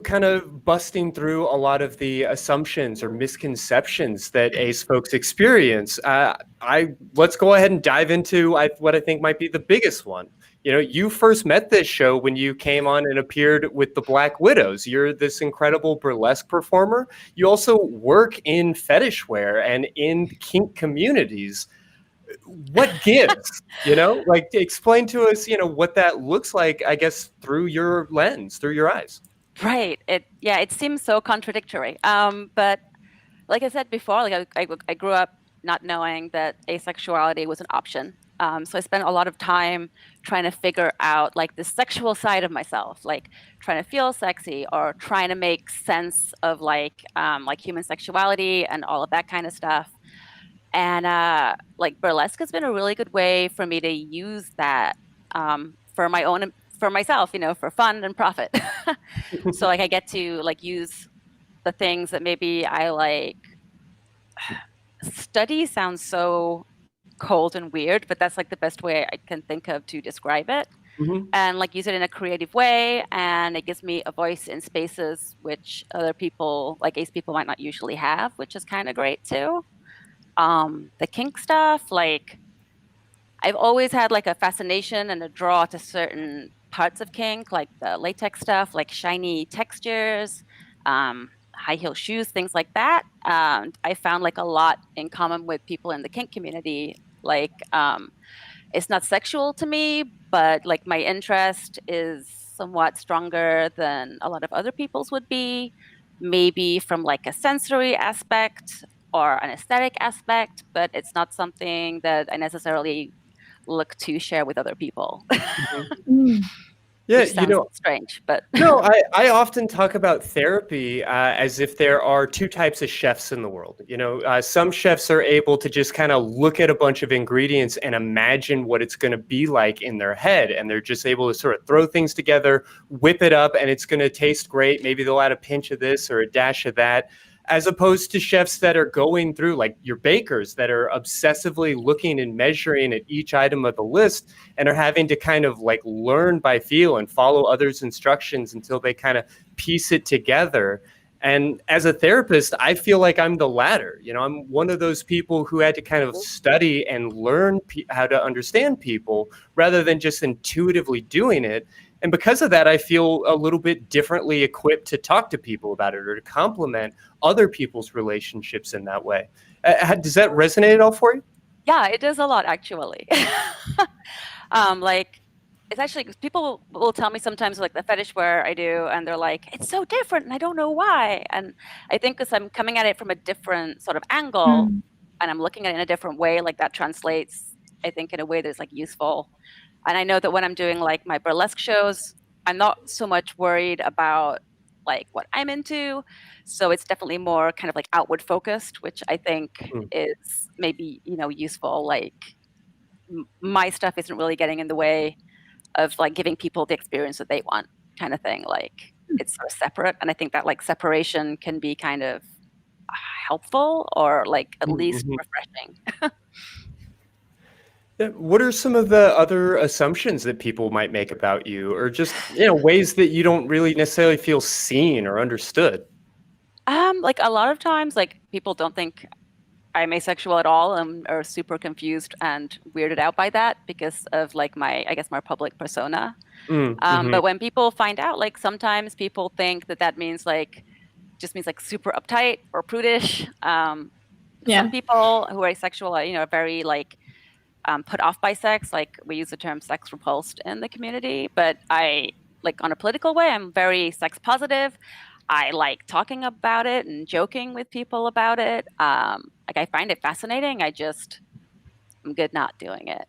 kind of busting through a lot of the assumptions or misconceptions that ace folks experience, let's go ahead and dive into what I think might be the biggest one. You know, you first met this show when you came on and appeared with the Black Widows. You're this incredible burlesque performer. You also work in fetish wear and in kink communities. What gives? You know, like, explain to us, you know, what that looks like, I guess, through your lens, through your eyes. Right. It seems so contradictory. But like I said before, like I grew up not knowing that asexuality was an option. So I spent a lot of time trying to figure out like the sexual side of myself, like trying to feel sexy or trying to make sense of like human sexuality and all of that kind of stuff. And like burlesque has been a really good way for me to use that for my own, for myself, you know, for fun and profit. So like I get to like use the things that maybe I like. Study sounds so cold and weird, but that's like the best way I can think of to describe it. And like use it in a creative way, and it gives me a voice in spaces which other people, like ace people, might not usually have, which is kind of great too. The kink stuff, like I've always had like a fascination and a draw to certain parts of kink, like the latex stuff, like shiny textures, high heel shoes, things like that. And I found like a lot in common with people in the kink community. Like it's not sexual to me, but like my interest is somewhat stronger than a lot of other people's would be, maybe from like a sensory aspect or an aesthetic aspect, but it's not something that I necessarily look to share with other people. Yeah, Which sounds strange, but no, I often talk about therapy as if there are two types of chefs in the world. You know, some chefs are able to just kind of look at a bunch of ingredients and imagine what it's going to be like in their head, and they're just able to sort of throw things together, whip it up, and it's going to taste great. Maybe they'll add a pinch of this or a dash of that. As opposed to chefs that are going through, like your bakers, that are obsessively looking and measuring at each item of the list and are having to kind of like learn by feel and follow others' instructions until they kind of piece it together. And as a therapist, I feel like I'm the latter. You know, I'm one of those people who had to kind of study and learn how to understand people rather than just intuitively doing it. And because of that, I feel a little bit differently equipped to talk to people about it or to complement other people's relationships in that way. Does that resonate at all for you? Yeah, it does a lot, actually. Like, it's actually, people will tell me sometimes like the fetish wear I do, and they're like, it's so different, and I don't know why. And I think because I'm coming at it from a different sort of angle, and I'm looking at it in a different way, like that translates, I think, in a way that's like useful. And I know that when I'm doing like my burlesque shows, I'm not so much worried about like what I'm into. So it's definitely more kind of like outward focused, which I think is maybe, you know, useful. Like my stuff isn't really getting in the way of like giving people the experience that they want, kind of thing. Like it's sort of separate. And I think that like separation can be kind of helpful or like at least refreshing. What are some of the other assumptions that people might make about you, or just, you know, ways that you don't really necessarily feel seen or understood? Like a lot of times, like people don't think I'm asexual at all and are super confused and weirded out by that because of like my, I guess, my public persona. But when people find out, like sometimes people think that that means like, just means like super uptight or prudish. Some people who are asexual are, you know, very like put off by sex. Like we use the term sex repulsed in the community, but I like on a political way, I'm very sex positive. I like talking about it and joking with people about it. Like I find it fascinating. I'm good not doing it.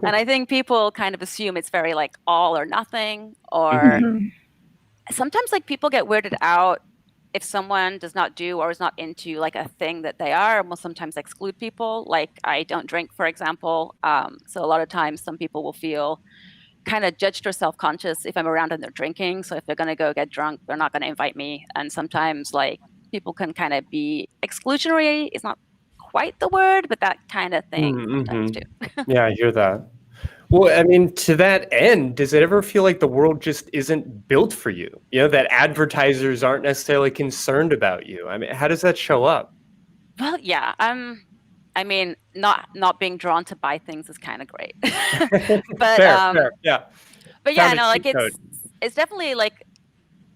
And I think people kind of assume it's very like all or nothing, or sometimes like people get weirded out if someone does not do or is not into like a thing that they are, and will sometimes exclude people. Like I don't drink, for example. So a lot of times some people will feel kind of judged or self-conscious if I'm around and they're drinking. So if they're going to go get drunk, they're not going to invite me. And sometimes like people can kind of be exclusionary. It's not quite the word, but that kind of thing sometimes too. Yeah, I hear that. Well, I mean, to that end, does it ever feel like the world just isn't built for you? You know, that advertisers aren't necessarily concerned about you? I mean, how does that show up? Well, yeah, I mean, not being drawn to buy things is kind of great. But Fair, yeah. but yeah, Found a no, like cheat code. it's definitely like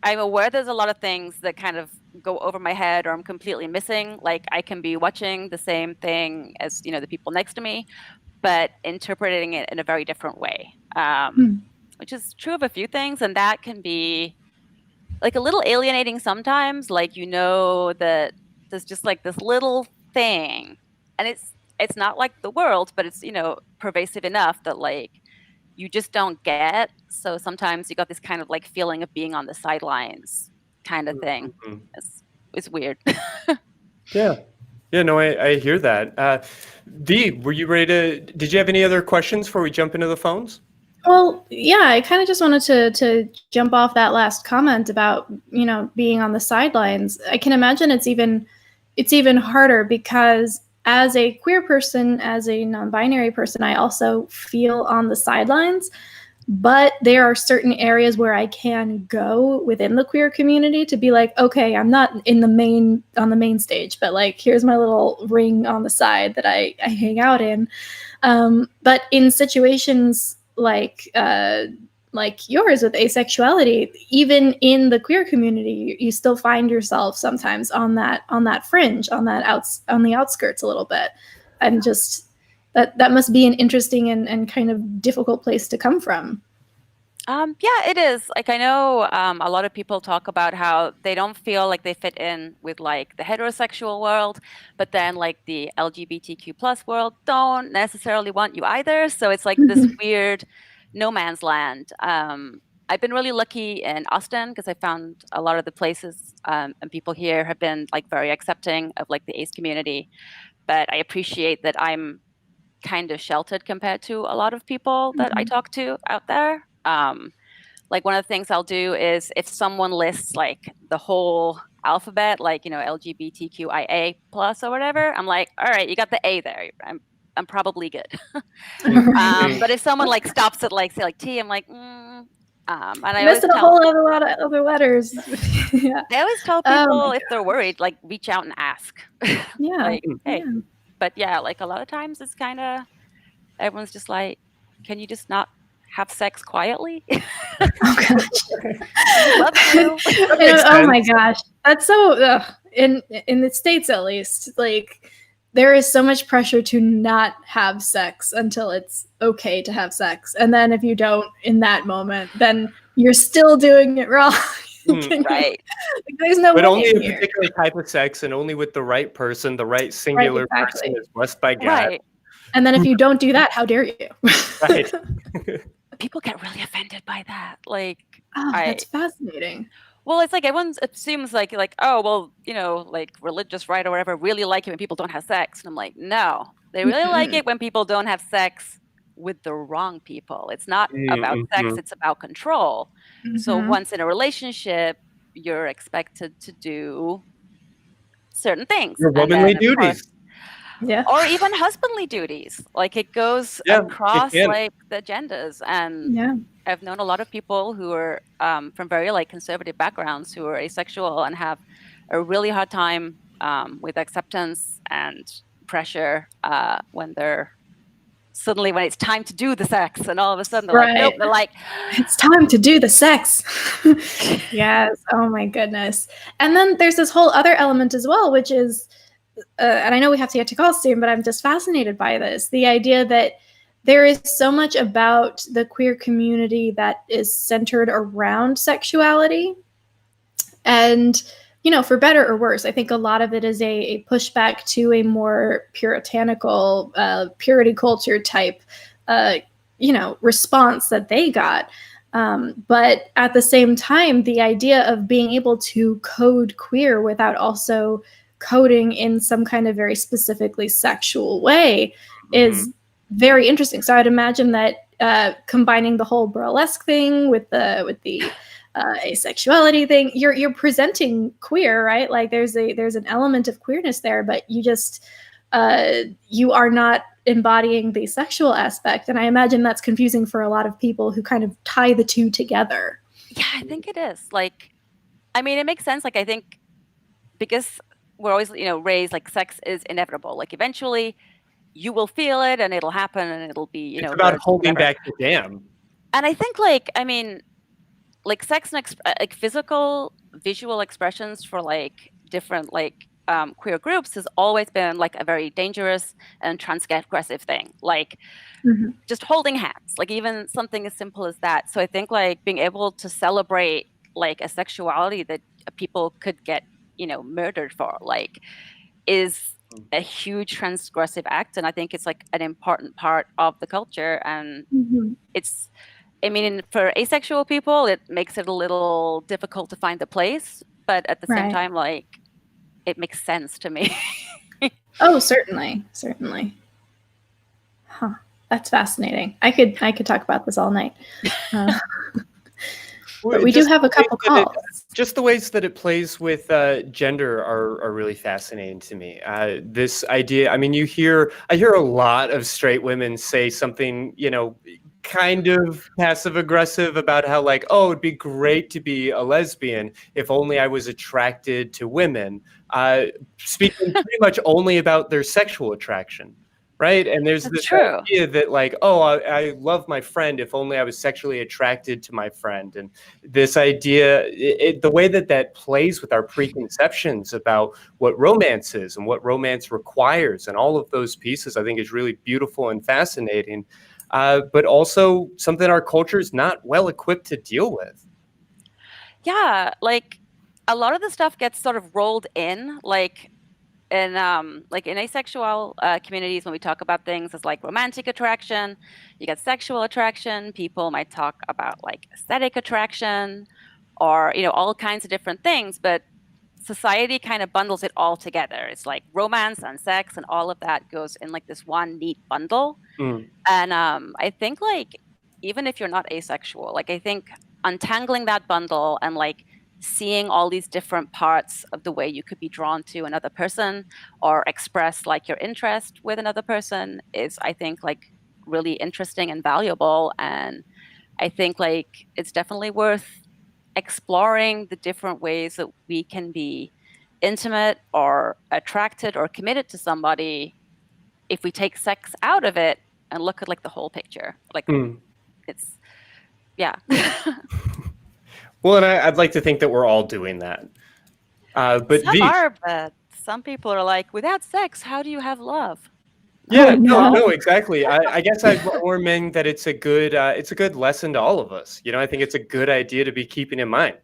I'm aware there's a lot of things that kind of go over my head or I'm completely missing. Like I can be watching the same thing as, you know, the people next to me, but interpreting it in a very different way. Which is true of a few things, and that can be like a little alienating sometimes. Like, you know, that there's just like this little thing, and it's not like the world, but it's, you know, pervasive enough that like you just don't get. So sometimes you got this kind of like feeling of being on the sidelines kind of thing. Mhm. It's weird. Yeah. Yeah, no, I hear that. V, were you ready to, did you have any other questions before we jump into the phones? Well, yeah, I kind of just wanted to jump off that last comment about, you know, being on the sidelines. I can imagine it's even harder because as a queer person, as a non-binary person, I also feel on the sidelines. But there are certain areas where I can go within the queer community to be like, okay, I'm not on the main stage, but like, here's my little ring on the side that I hang out in. But in situations like yours with asexuality, even in the queer community, you still find yourself sometimes on that fringe, on the outskirts a little bit, and just that must be an interesting and kind of difficult place to come from. Yeah, it is. Like I know a lot of people talk about how they don't feel like they fit in with like the heterosexual world, but then like the LGBTQ plus world don't necessarily want you either. So it's like this weird no man's land. I've been really lucky in Austin because I found a lot of the places and people here have been like very accepting of like the ace community. But I appreciate that I'm kind of sheltered compared to a lot of people that I talk to out there. Like one of the things I'll do is if someone lists like the whole alphabet, like, you know, LGBTQIA plus or whatever, I'm like, all right, you got the A there. I'm probably good. But if someone like stops at like say like T, I'm like, and I always missed a whole lot of other letters. Yeah. I always tell people if they're worried, like reach out and ask. Yeah. Like, hey. Yeah. But yeah, like a lot of times it's kind of everyone's just like, can you just not have sex quietly? Oh gosh. Love you. Oh my gosh, that's so in the States at least, like there is so much pressure to not have sex until it's okay to have sex, and then if you don't in that moment, then you're still doing it wrong. Right. Like, there's no But only a here. particular type of sex and only with the right person, the right singular Right, exactly. person is blessed by God. Right. And then if you don't do that, how dare you? Right. People get really offended by that. Like, that's fascinating. Well, it's like everyone assumes like, oh, well, you know, like religious right or whatever really like it when people don't have sex. And I'm like, no, they really like it when people don't have sex with the wrong people. It's not about sex, it's about control. So once in a relationship, you're expected to do certain things. Your womanly duties. Yeah. Or even husbandly duties. Like it goes across like the genders. And I've known a lot of people who are from very like conservative backgrounds who are asexual and have a really hard time with acceptance and pressure when it's time to do the sex, and all of a sudden they're like, nope, they're like, it's time to do the sex. Yes. Oh my goodness. And then there's this whole other element as well, which is, and I know we have to get to calls soon, but I'm just fascinated by this. The idea that there is so much about the queer community that is centered around sexuality. And, you know, for better or worse, I think a lot of it is a pushback to a more puritanical, purity culture type, response that they got. But at the same time, the idea of being able to code queer without also coding in some kind of very specifically sexual way is very interesting. So I'd imagine that combining the whole burlesque thing with the asexuality thing, you're presenting queer, right? Like there's an element of queerness there, but you just you are not embodying the sexual aspect. And I imagine that's confusing for a lot of people who kind of tie the two together. Yeah, I think it is. Like, I mean, it makes sense. Like, I think because we're always, raised like sex is inevitable. Like, eventually you will feel it and it'll happen and it'll be, it's about holding whatever. back the dam. And I think, like, I mean, like sex and like physical, visual expressions for like different like queer groups has always been like a very dangerous and transgressive thing. Like just holding hands, like even something as simple as that. So I think like being able to celebrate like a sexuality that people could get, murdered for, like, is a huge transgressive act. And I think it's like an important part of the culture. And it's, I mean, for asexual people, it makes it a little difficult to find the place, but at the same time, like, it makes sense to me. Oh, certainly. Huh. That's fascinating. I could talk about this all night. But we do have a couple calls. Just the ways that it plays with gender are really fascinating to me. This idea, I mean, I hear a lot of straight women say something, kind of passive aggressive about how like, oh, it'd be great to be a lesbian if only I was attracted to women, speaking pretty much only about their sexual attraction. Right. And there's this idea that like, oh, I love my friend if only I was sexually attracted to my friend. And this idea, the way that plays with our preconceptions about what romance is and what romance requires and all of those pieces, I think is really beautiful and fascinating. But also something our culture is not well equipped to deal with. Yeah, like a lot of the stuff gets sort of rolled in, like in asexual communities, when we talk about things as like romantic attraction, you get sexual attraction. People might talk about like aesthetic attraction, or all kinds of different things. But society kind of bundles it all together. It's like romance and sex and all of that goes in like this one neat bundle. And I think like even if you're not asexual, like I think untangling that bundle and like seeing all these different parts of the way you could be drawn to another person or express like your interest with another person is, I think, like really interesting and valuable. And I think like it's definitely worth exploring the different ways that we can be intimate or attracted or committed to somebody if we take sex out of it and look at like the whole picture. Like it's, yeah. Well, and I'd like to think that we're all doing that. But some people are like, without sex, how do you have love? Yeah, no, exactly. I guess I'd more mean that it's a good lesson to all of us. I think it's a good idea to be keeping in mind.